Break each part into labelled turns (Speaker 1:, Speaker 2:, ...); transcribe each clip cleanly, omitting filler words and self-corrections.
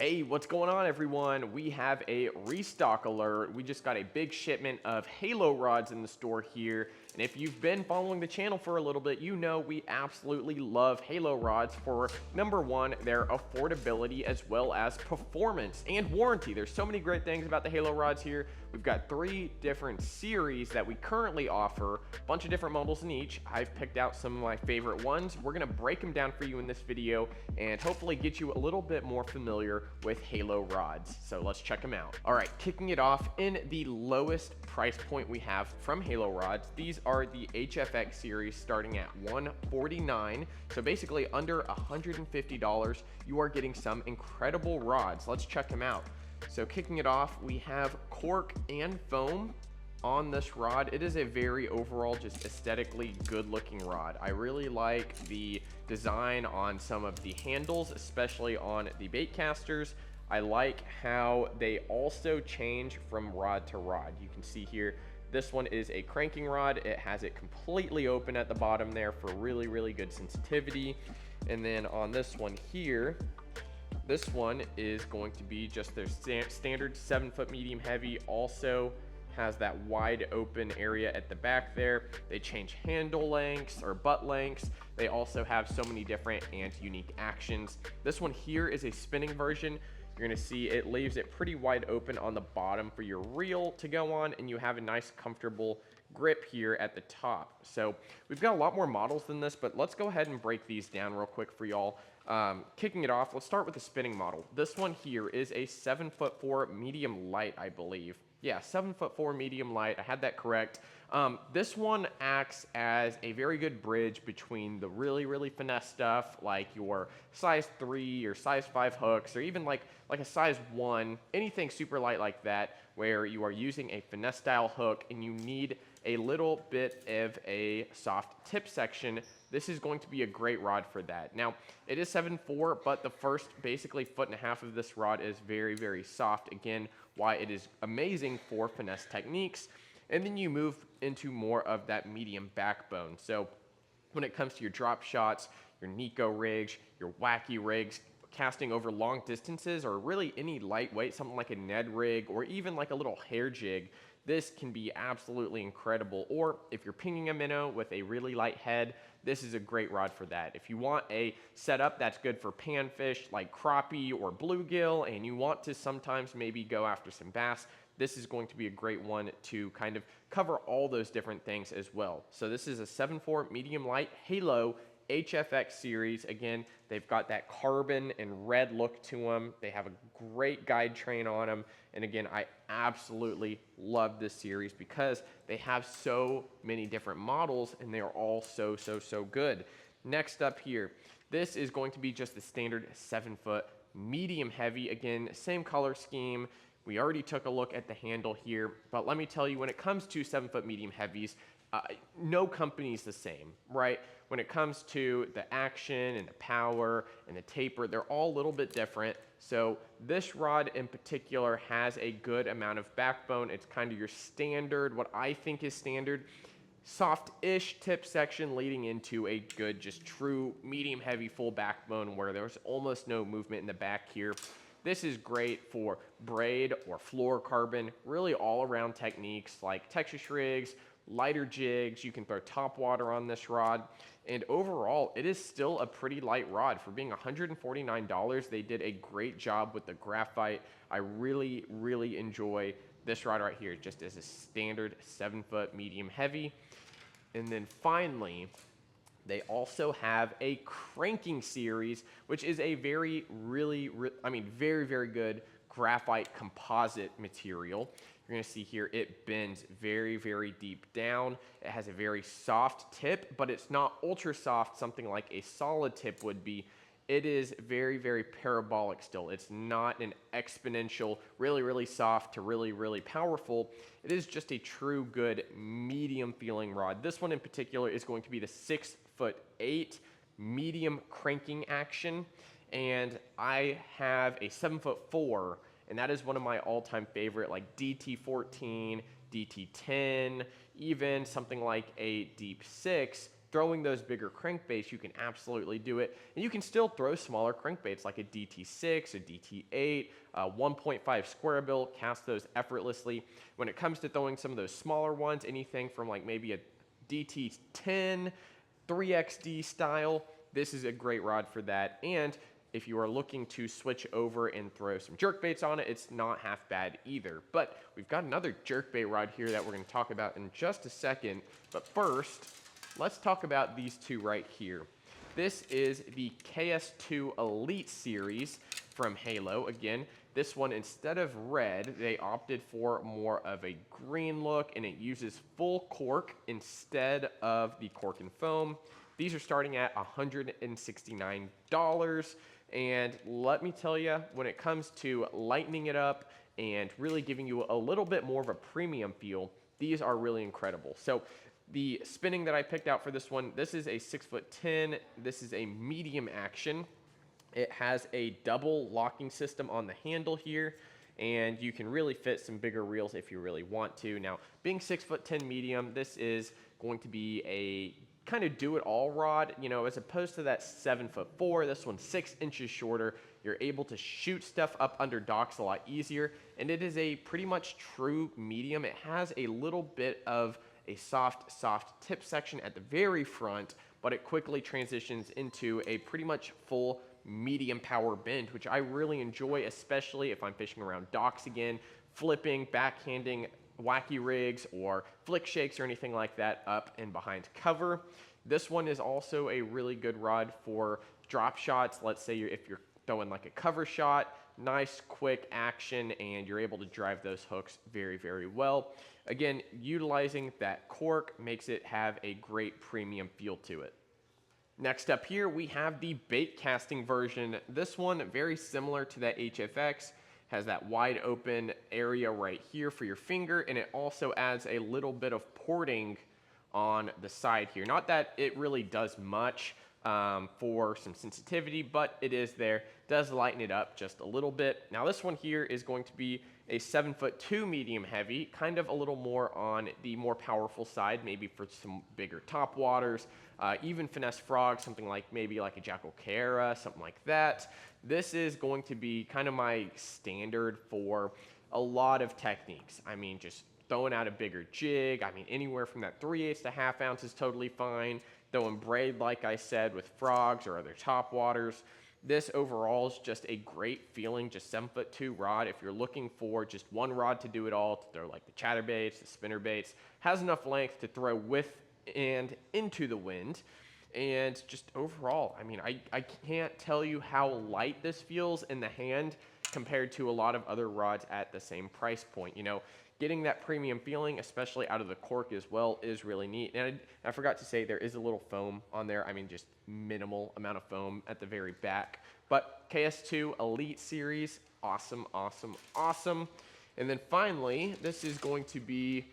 Speaker 1: Hey, what's going on, everyone? We have a restock alert. We just got a big shipment of Halo rods in the store here. And if you've been following the channel for a little bit, you know we absolutely love Halo rods for, number one, their affordability as well as performance and warranty. There's so many great things about the Halo rods here. We've got 3 different series that we currently offer, a bunch of different models in each. I've picked out some of my favorite ones. We're gonna break them down for you in this video and hopefully get you a little bit more familiar with Halo rods. So let's check them out. All right, kicking it off in the lowest price point we have from Halo rods. These are the HFX series starting at $149. So basically under $150, you are getting some incredible rods. Let's check them out. So kicking it off, we have cork and foam on this rod. It is a very overall just aesthetically good looking rod. I really like the design on some of the handles, especially on the bait casters. I like how they also change from rod to rod. You can see here, this one is a cranking rod. It has it completely open at the bottom there for really good sensitivity. And then on this one here, this one is going to be just their standard 7-foot medium heavy. Also has that wide open area at the back there. They change handle lengths or butt lengths. They also have so many different and unique actions. This one here is a spinning version. You're gonna see it leaves it pretty wide open on the bottom for your reel to go on, and you have a nice comfortable grip here at the top. So we've got a lot more models than this, but let's go ahead and break these down real quick for y'all. Kicking it off, let's start with the spinning model. This one here is a 7'4" medium light, I believe. Yeah, 7'4" medium light. I had that correct. This one acts as a very good bridge between the really finesse stuff, like your size 3 or size 5 hooks, or even like a size 1, anything super light like that, where you are using a finesse style hook and you need a little bit of a soft tip section. This is going to be a great rod for that. Now, it is 7'4", but the first basically 1.5 feet of this rod is very soft. Again, why it is amazing for finesse techniques. And then you move into more of that medium backbone. So when it comes to your drop shots, your Nico rigs, your wacky rigs, casting over long distances, or really any lightweight, something like a Ned rig, or even like a little hair jig, this can be absolutely incredible. Or if you're pinging a minnow with a really light head, this is a great rod for that. If you want a setup that's good for panfish like crappie or bluegill, and you want to sometimes maybe go after some bass, this is going to be a great one to kind of cover all those different things as well. So this is a 7'4" medium light Halo HFX series. Again, they've got that carbon and red look to them. They have a great guide train on them. And again, I absolutely love this series because they have so many different models and they are all so good. Next up here, this is going to be just the standard 7-foot medium heavy. Again, same color scheme. We already took a look at the handle here, but let me tell you, when it comes to 7-foot medium heavies, no company's the same, right? When it comes to the action and the power and the taper, they're all a little bit different. So this rod in particular has a good amount of backbone. It's kind of your standard, what I think is standard, soft-ish tip section leading into a good, just true medium heavy full backbone where there's almost no movement in the back here. This is great for braid or fluorocarbon, really all around techniques like Texas rigs, lighter jigs. You can throw top water on this rod. And overall, it is still a pretty light rod. For being $149, they did a great job with the graphite. I really enjoy this rod right here, just as a standard 7-foot medium heavy. And then finally, they also have a cranking series, which is a very good graphite composite material. You're gonna see here, it bends very deep down. It has a very soft tip, but it's not ultra soft, something like a solid tip would be. It is very parabolic still. It's not an exponential, really soft to really powerful. It is just a true good medium feeling rod. This one in particular is going to be the 6'8" medium cranking action. And I have a 7'4", and that is one of my all-time favorite, like DT14, DT10, even something like a Deep 6. throwing those bigger crankbaits, you can absolutely do it. And you can still throw smaller crankbaits like a DT6, a DT8, 1.5 square bill, cast those effortlessly. When it comes to throwing some of those smaller ones, anything from like maybe a DT10, 3XD style, this is a great rod for that. And if you are looking to switch over and throw some jerkbaits on it, it's not half bad either. But we've got another jerkbait rod here that we're going to talk about in just a second. But first, let's talk about these two right here. This is the KS2 Elite series from Halo. Again, this one, instead of red, they opted for more of a green look, and it uses full cork instead of the cork and foam. These are starting at $169. And let me tell you, when it comes to lightening it up and really giving you a little bit more of a premium feel, these are really incredible. So the spinning that I picked out for this one, this is a 6'10". This is a medium action. It has a double locking system on the handle here, and you can really fit some bigger reels if you really want to. Now, being 6'10" medium, this is going to be a kind of do-it-all rod, you know, as opposed to that 7'4". This one's 6 inches shorter. You're able to shoot stuff up under docks a lot easier, and it is a pretty much true medium. It has a little bit of a soft tip section at the very front, but it quickly transitions into a pretty much full medium power bend, which I really enjoy, especially if I'm fishing around docks again, flipping, backhanding wacky rigs or flick shakes or anything like that up and behind cover. This one is also a really good rod for drop shots. Let's say if you're throwing like a cover shot, nice quick action, and you're able to drive those hooks very, very well. Again, utilizing that cork makes it have a great premium feel to it. Next up here, we have the bait casting version. This one, very similar to that HFX, has that wide open area right here for your finger, and it also adds a little bit of porting on the side here. Not that it really does much for some sensitivity, but it is there. Does lighten it up just a little bit. Now this one here is going to be a 7'2" medium heavy, kind of a little more on the more powerful side, maybe for some bigger top waters, even finesse frogs, something like maybe like a Jackal Cara, something like that. This is going to be kind of my standard for a lot of techniques. I mean, just throwing out a bigger jig. I mean, anywhere from that 3/8 to ½ ounce is totally fine. Throwing braid, like I said, with frogs or other top waters. This overall is just a great feeling, just 7'2" rod. If you're looking for just one rod to do it all, to throw like the chatterbaits, the spinnerbaits, has enough length to throw with and into the wind. And just overall, I mean, I can't tell you how light this feels in the hand compared to a lot of other rods at the same price point. You know, getting that premium feeling, especially out of the cork as well, is really neat. And I forgot to say there is a little foam on there. I mean, just minimal amount of foam at the very back. But KS2 Elite series, awesome, awesome, awesome. And then finally, this is going to be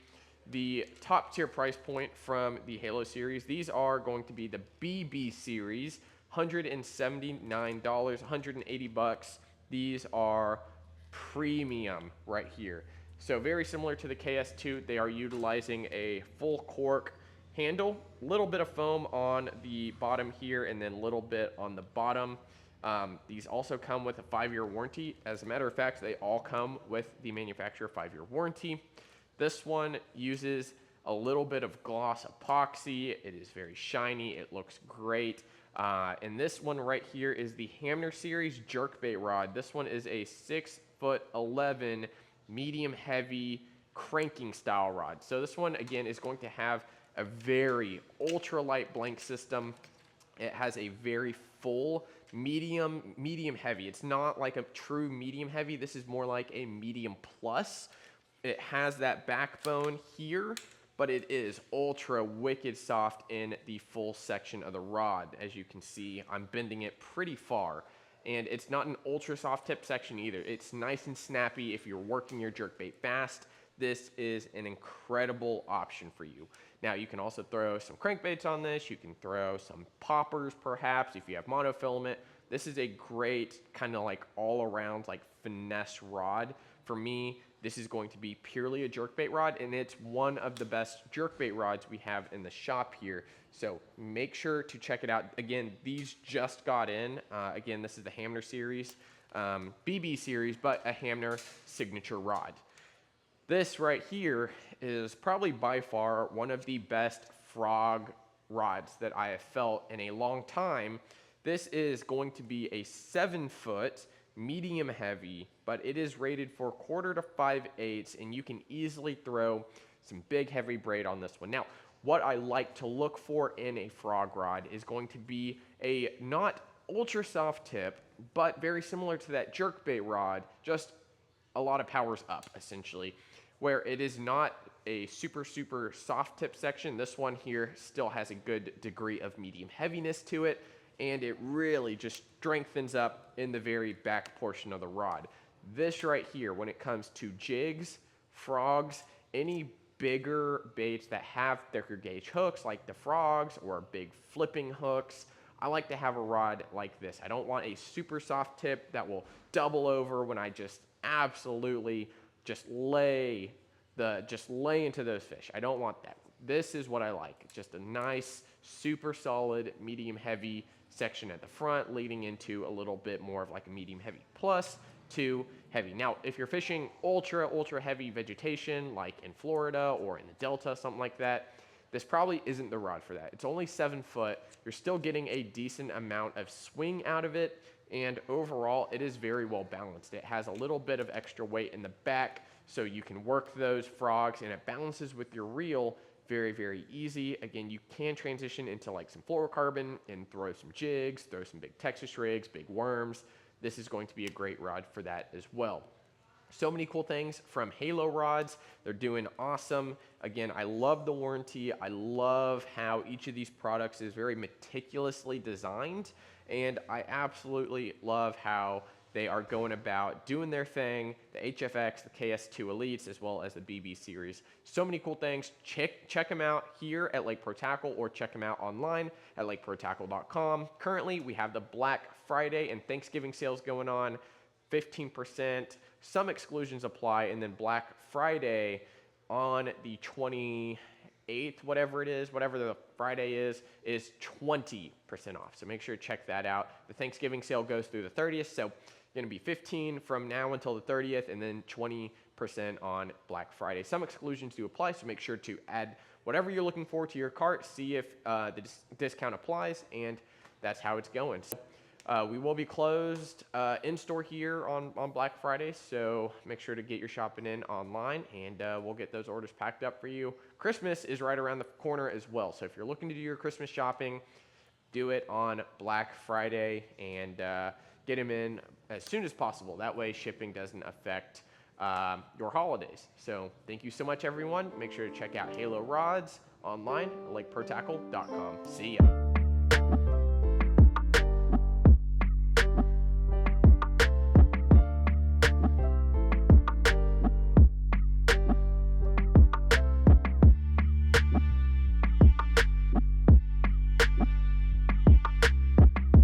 Speaker 1: the top tier price point from the Halo series. These are going to be the BB series, $179, 180 bucks. These are premium right here. So very similar to the KS2, they are utilizing a full cork handle, little bit of foam on the bottom here, and then a little bit on the bottom. These also come with a 5-year warranty. As a matter of fact, they all come with the manufacturer 5-year warranty. This one uses a little bit of gloss epoxy. It is very shiny. It looks great. And this one right here is the Hamner series jerkbait rod. This one is a 6'11" medium heavy cranking style rod. So this one again is going to have a very ultra light blank system. It has a very full medium heavy. It's not like a true medium heavy. This is more like a medium plus. It has that backbone here, but it is ultra wicked soft in the full section of the rod. As you can see, I'm bending it pretty far. And it's not an ultra soft tip section either. It's nice and snappy if you're working your jerkbait fast. This is an incredible option for you. Now you can also throw some crankbaits on this. You can throw some poppers perhaps if you have monofilament. This is a great kind of like all around like finesse rod. For me, this is going to be purely a jerkbait rod, and it's one of the best jerkbait rods we have in the shop here. So make sure to check it out. Again, these just got in. Again, this is the Hamner series, BB series, but a Hamner signature rod. This right here is probably by far one of the best frog rods that I have felt in a long time. This is going to be a 7-foot medium heavy, but it is rated for 1/4 to 5/8, and you can easily throw some big heavy braid on this one. Now, what I like to look for in a frog rod is going to be a not ultra soft tip, but very similar to that jerkbait rod, just a lot of powers up essentially, where it is not a super soft tip section. This one here still has a good degree of medium heaviness to it, and it really just strengthens up in the very back portion of the rod. This right here, when it comes to jigs, frogs, any bigger baits that have thicker gauge hooks like the frogs or big flipping hooks, I like to have a rod like this. I don't want a super soft tip that will double over when I just absolutely just lay into those fish. I don't want that. This is what I like. Just a nice, super solid, medium heavy section at the front, leading into a little bit more of like a medium heavy plus to heavy. Now, if you're fishing ultra heavy vegetation, like in Florida or in the Delta, something like that, this probably isn't the rod for that. It's only 7 foot. You're still getting a decent amount of swing out of it, and overall, it is very well balanced. It has a little bit of extra weight in the back, so you can work those frogs, and it balances with your reel very easy. Again, you can transition into like some fluorocarbon and throw some jigs, throw some big Texas rigs, big worms. This is going to be a great rod for that as well. So many cool things from Halo rods. They're doing awesome. Again, I love the warranty. I love how each of these products is very meticulously designed, and I absolutely love how they are going about doing their thing, the HFX, the KS2 Elites, as well as the BB series. So many cool things. Check them out here at Lake Pro Tackle, or check them out online at lakeprotackle.com. Currently, we have the Black Friday and Thanksgiving sales going on, 15%. Some exclusions apply, and then Black Friday on the 28th, whatever it is, whatever the Friday is 20% off. So make sure to check that out. The Thanksgiving sale goes through the 30th, so going to be 15 from now until the 30th, and then 20% on Black Friday. Some exclusions do apply, so make sure to add whatever you're looking for to your cart, see if the discount applies, and that's how it's going. So, we will be closed in store here on Black Friday, so make sure to get your shopping in online, and we'll get those orders packed up for you. Christmas is right around the corner as well, so if you're looking to do your Christmas shopping, do it on Black Friday, and get them in as soon as possible. That way shipping doesn't affect your holidays. So thank you so much, everyone. Make sure to check out Halo Rods online at lakeprotackle.com. See ya.